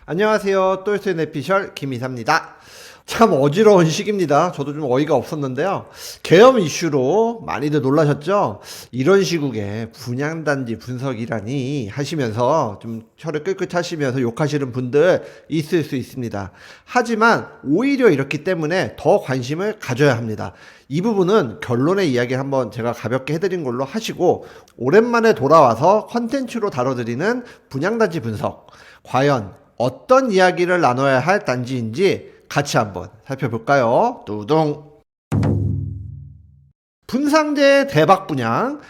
안녕하세요. 똘스네피셜 김이사입니다. 참 어지러운 시기입니다. 저도 좀 어이가 없었는데요. 계엄 이슈로 많이들 놀라셨죠? 이런 시국에 분양단지 분석이라니 하시면서 좀 혀를 끌끌차시면서 욕하시는 분들 있을 수 있습니다. 하지만 오히려 이렇기 때문에 더 관심을 가져야 합니다. 이 부분은 결론의 이야기 한번 제가 가볍게 해드린 걸로 하시고, 오랜만에 돌아와서 컨텐츠로 다뤄드리는 분양단지 분석, 과연 어떤 이야기를 나눠야 할 단지인지 같이 한번 살펴볼까요? 뚜둥. 분상제 대박 분양,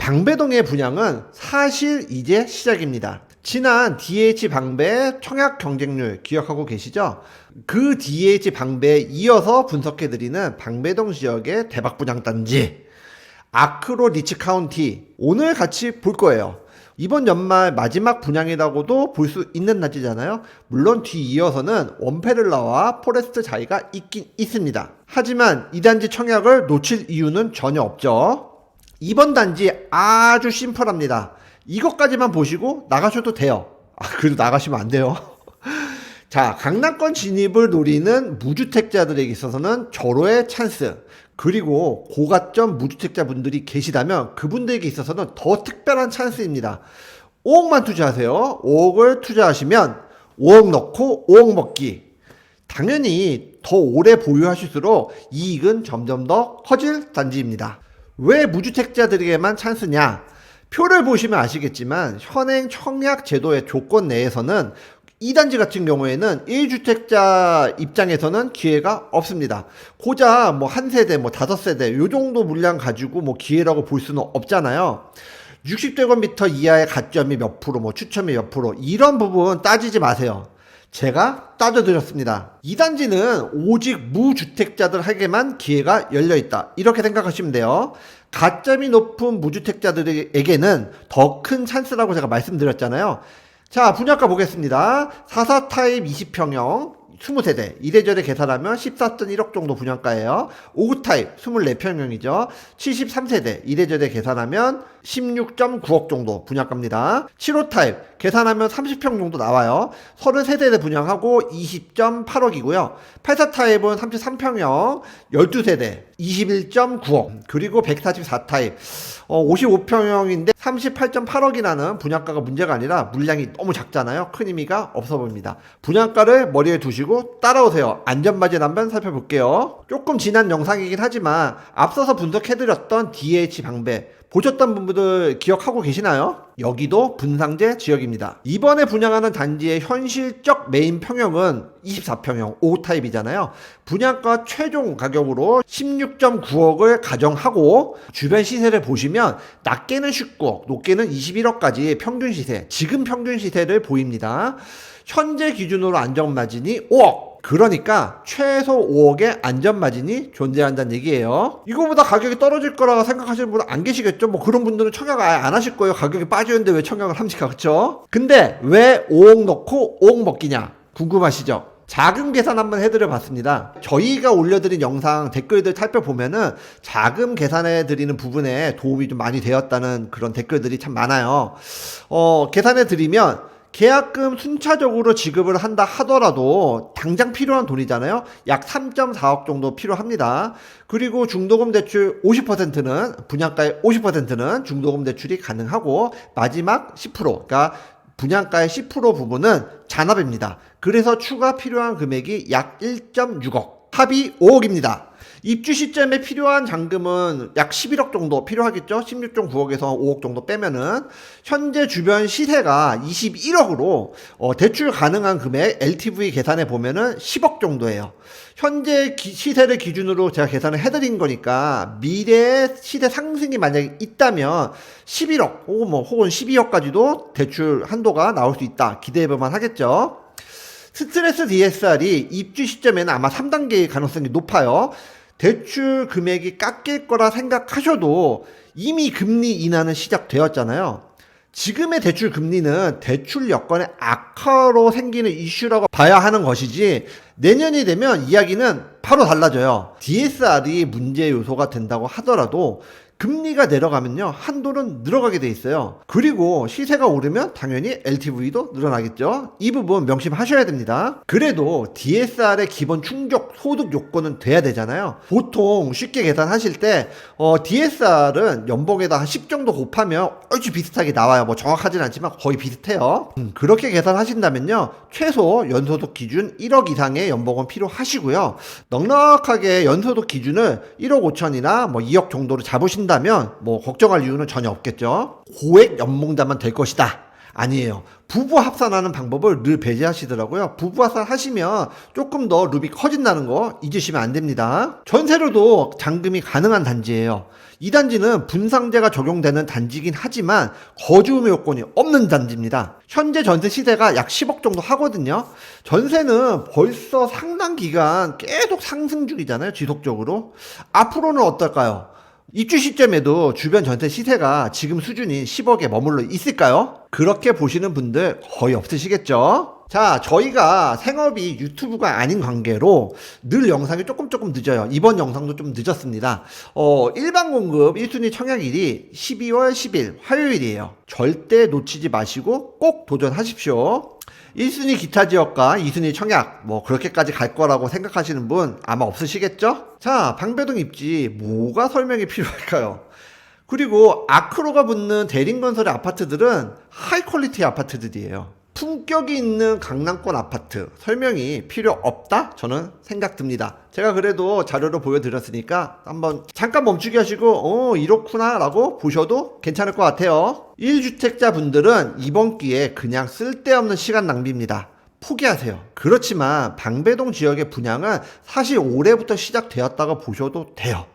방배동의 분양은 사실 이제 시작입니다. 지난 DH 방배 청약 경쟁률 기억하고 계시죠? 그 DH 방배에 이어서 분석해드리는 방배동 지역의 대박 분양 단지 아크로 리치 카운티, 오늘 같이 볼 거예요. 이번 연말 마지막 분양이라고도 볼 수 있는 날이잖아요. 물론 뒤이어서는 원페를라와 포레스트 자이가 있긴 있습니다. 하지만 이 단지 청약을 놓칠 이유는 전혀 없죠. 이번 단지 아주 심플합니다. 이것까지만 보시고 나가셔도 돼요. 그래도 나가시면 안 돼요. 자, 강남권 진입을 노리는 무주택자들에게 있어서는 절호의 찬스, 그리고 고가점 무주택자분들이 계시다면 그분들에게 있어서는 더 특별한 찬스입니다. 5억만 투자하세요. 5억을 투자하시면 5억 넣고 5억 먹기. 당연히 더 오래 보유하실수록 이익은 점점 더 커질 단지입니다. 왜 무주택자들에게만 찬스냐? 표를 보시면 아시겠지만 현행 청약 제도의 조건 내에서는 이 단지 같은 경우에는 1주택자 입장에서는 기회가 없습니다. 고작 뭐 한 세대, 뭐 5세대 요 정도 물량 가지고 뭐 기회라고 볼 수는 없잖아요. 60제곱미터 이하의 가점이 몇 프로, 뭐 추첨이 몇 프로, 이런 부분 따지지 마세요. 제가 따져드렸습니다. 이 단지는 오직 무주택자들에게만 기회가 열려있다, 이렇게 생각하시면 돼요. 가점이 높은 무주택자들에게는 더 큰 찬스라고 제가 말씀드렸잖아요. 자, 분양가 보겠습니다. 44 타입 20평형 20세대 이래저래 계산하면 14.1억 정도 분양가예요. 59 타입 24평형이죠. 73세대 이래저래 계산하면 16.9억 정도 분양가입니다. 75 타입 계산하면 30평 정도 나와요. 33세대 분양하고 20.8억이고요. 84 타입은 33평형 12세대 21.9억, 그리고 144 타입 55평형인데 38.8억이라는 분양가가 문제가 아니라 물량이 너무 작잖아요. 큰 의미가 없어 보입니다. 분양가를 머리에 두시고 따라오세요. 안전마진 한번 살펴볼게요. 조금 지난 영상이긴 하지만 앞서서 분석해드렸던 DH 방배 보셨던 분들 기억하고 계시나요? 여기도 분상제 지역입니다. 이번에 분양하는 단지의 현실적 메인 평형은 24평형 5타입이잖아요. 분양가 최종 가격으로 16.9억을 가정하고 주변 시세를 보시면 낮게는 19억, 높게는 21억까지 평균 시세, 지금 평균 시세를 보입니다. 현재 기준으로 안전마진이 5억. 그러니까 최소 5억의 안전마진이 존재한다는 얘기예요. 이거보다 가격이 떨어질 거라고 생각하시는 분은 안 계시겠죠? 뭐 그런 분들은 청약을 아예 안 하실 거예요. 가격이 빠지는데 왜 청약을 합니까? 그쵸? 근데 왜 5억 넣고 5억 먹기냐? 궁금하시죠? 자금 계산 한번 해드려 봤습니다. 저희가 올려드린 영상 댓글들 살펴보면은 자금 계산해 드리는 부분에 도움이 좀 많이 되었다는 그런 댓글들이 참 많아요. 계산해 드리면 계약금 순차적으로 지급을 한다 하더라도 당장 필요한 돈이잖아요. 약 3.4억 정도 필요합니다. 그리고 중도금 대출 50%는 분양가의 50%는 중도금 대출이 가능하고 마지막 10%, 그러니까 분양가의 10% 부분은 잔압입니다. 그래서 추가 필요한 금액이 약 1.6억, 합이 5억입니다. 입주 시점에 필요한 잔금은 약 11억 정도 필요하겠죠. 16.9억에서 5억 정도 빼면은 현재 주변 시세가 21억으로 대출 가능한 금액 LTV 계산해 보면은 10억 정도예요. 현재 시세를 기준으로 제가 계산을 해드린 거니까 미래의 시세 상승이 만약에 있다면 11억 혹은 12억까지도 대출 한도가 나올 수 있다, 기대해볼만 하겠죠. 스트레스 DSR이 입주 시점에는 아마 3단계의 가능성이 높아요. 대출 금액이 깎일 거라 생각하셔도 이미 금리 인하는 시작되었잖아요. 지금의 대출 금리는 대출 여건의 악화로 생기는 이슈라고 봐야 하는 것이지, 내년이 되면 이야기는 바로 달라져요. DSR이 문제 요소가 된다고 하더라도 금리가 내려가면요, 한도는 늘어가게 돼 있어요. 그리고 시세가 오르면 당연히 LTV도 늘어나겠죠. 이 부분 명심하셔야 됩니다. 그래도 DSR의 기본 충족 소득 요건은 돼야 되잖아요. 보통 쉽게 계산하실 때 DSR은 연봉에다 한 10 정도 곱하면 얼추 비슷하게 나와요. 뭐 정확하진 않지만 거의 비슷해요. 그렇게 계산하신다면요, 최소 연소득 기준 1억 이상의 연봉은 필요하시고요. 넉넉하게 연소득 기준을 1억 5천이나 뭐 2억 정도로 잡으신다면 뭐 걱정할 이유는 전혀 없겠죠. 고액 연봉자만 될 것이다, 아니에요. 부부 합산하는 방법을 늘 배제하시더라고요. 부부 합산 하시면 조금 더 룹이 커진다는 거 잊으시면 안 됩니다. 전세로도 잔금이 가능한 단지예요. 이 단지는 분상제가 적용되는 단지이긴 하지만 거주의무 요건이 없는 단지입니다. 현재 전세 시세가 약 10억 정도 하거든요. 전세는 벌써 상당 기간 계속 상승 중이잖아요, 지속적으로. 앞으로는 어떨까요? 입주 시점에도 주변 전세 시세가 지금 수준인 10억에 머물러 있을까요? 그렇게 보시는 분들 거의 없으시겠죠? 자, 저희가 생업이 유튜브가 아닌 관계로 늘 영상이 조금 늦어요. 이번 영상도 좀 늦었습니다. 일반 공급 1순위 청약일이 12월 10일 화요일이에요. 절대 놓치지 마시고 꼭 도전하십시오. 1순위 기타 지역과 2순위 청약, 뭐 그렇게까지 갈 거라고 생각하시는 분 아마 없으시겠죠? 자, 방배동 입지 뭐가 설명이 필요할까요? 그리고 아크로가 붙는 대림건설의 아파트들은 하이 퀄리티 아파트들이에요. 품격이 있는 강남권 아파트, 설명이 필요 없다? 저는 생각듭니다. 제가 그래도 자료로 보여드렸으니까 한번 잠깐 멈추게 하시고 이렇구나 라고 보셔도 괜찮을 것 같아요. 1주택자 분들은 이번 기회에 그냥 쓸데없는 시간 낭비입니다. 포기하세요. 그렇지만 방배동 지역의 분양은 사실 올해부터 시작되었다고 보셔도 돼요.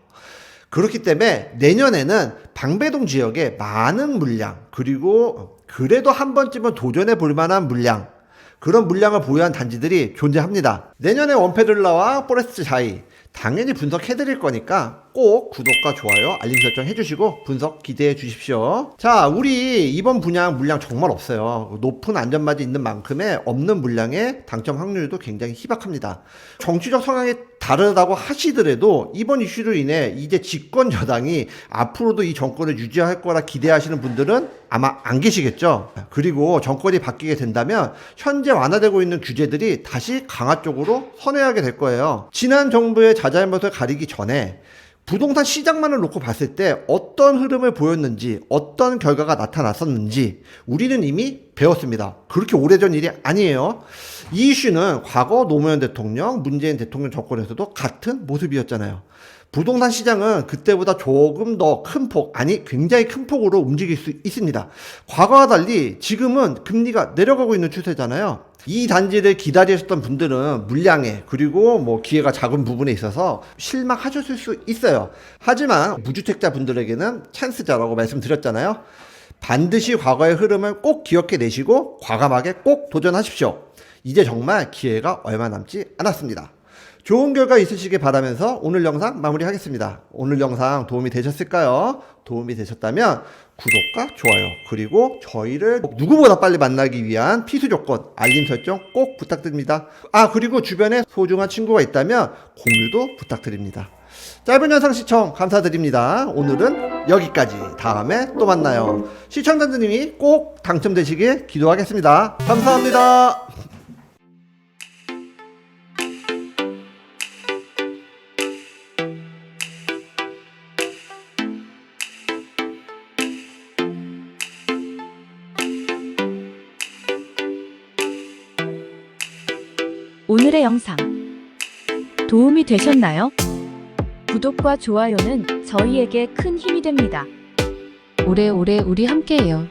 그렇기 때문에 내년에는 방배동 지역에 많은 물량, 그리고 그래도 한 번쯤은 도전해 볼 만한 물량, 그런 물량을 보유한 단지들이 존재합니다. 내년에 원페를라와 포레스트 자이 당연히 분석해 드릴 거니까 꼭 구독과 좋아요, 알림 설정 해주시고 분석 기대해 주십시오. 자, 우리 이번 분양 물량 정말 없어요. 높은 안전마진 있는 만큼의 없는 물량의 당첨 확률도 굉장히 희박합니다. 정치적 성향이 다르다고 하시더라도 이번 이슈로 인해 이제 집권 여당이 앞으로도 이 정권을 유지할 거라 기대하시는 분들은 아마 안 계시겠죠. 그리고 정권이 바뀌게 된다면 현재 완화되고 있는 규제들이 다시 강화 쪽으로 선회하게 될 거예요. 지난 정부의 자잘못을 가리기 전에 부동산 시장만을 놓고 봤을 때 어떤 흐름을 보였는지, 어떤 결과가 나타났었는지 우리는 이미 배웠습니다. 그렇게 오래전 일이 아니에요. 이 이슈는 과거 노무현 대통령, 문재인 대통령 정권에서도 같은 모습이었잖아요. 부동산 시장은 그때보다 조금 더 큰 폭, 아니 굉장히 큰 폭으로 움직일 수 있습니다. 과거와 달리 지금은 금리가 내려가고 있는 추세잖아요. 이 단지를 기다리셨던 분들은 물량에, 그리고 뭐 기회가 작은 부분에 있어서 실망하셨을 수 있어요. 하지만 무주택자 분들에게는 찬스자라고 말씀드렸잖아요. 반드시 과거의 흐름을 꼭 기억해 내시고 과감하게 꼭 도전하십시오. 이제 정말 기회가 얼마 남지 않았습니다. 좋은 결과 있으시길 바라면서 오늘 영상 마무리하겠습니다. 오늘 영상 도움이 되셨을까요? 도움이 되셨다면 구독과 좋아요, 그리고 저희를 누구보다 빨리 만나기 위한 필수 조건 알림 설정 꼭 부탁드립니다. 그리고 주변에 소중한 친구가 있다면 공유도 부탁드립니다. 짧은 영상 시청 감사드립니다. 오늘은 여기까지. 다음에 또 만나요. 시청자님이 꼭 당첨되시길 기도하겠습니다. 감사합니다. 오늘의 영상 도움이 되셨나요? 구독과 좋아요는 저희에게 큰 힘이 됩니다. 오래오래 우리 함께해요.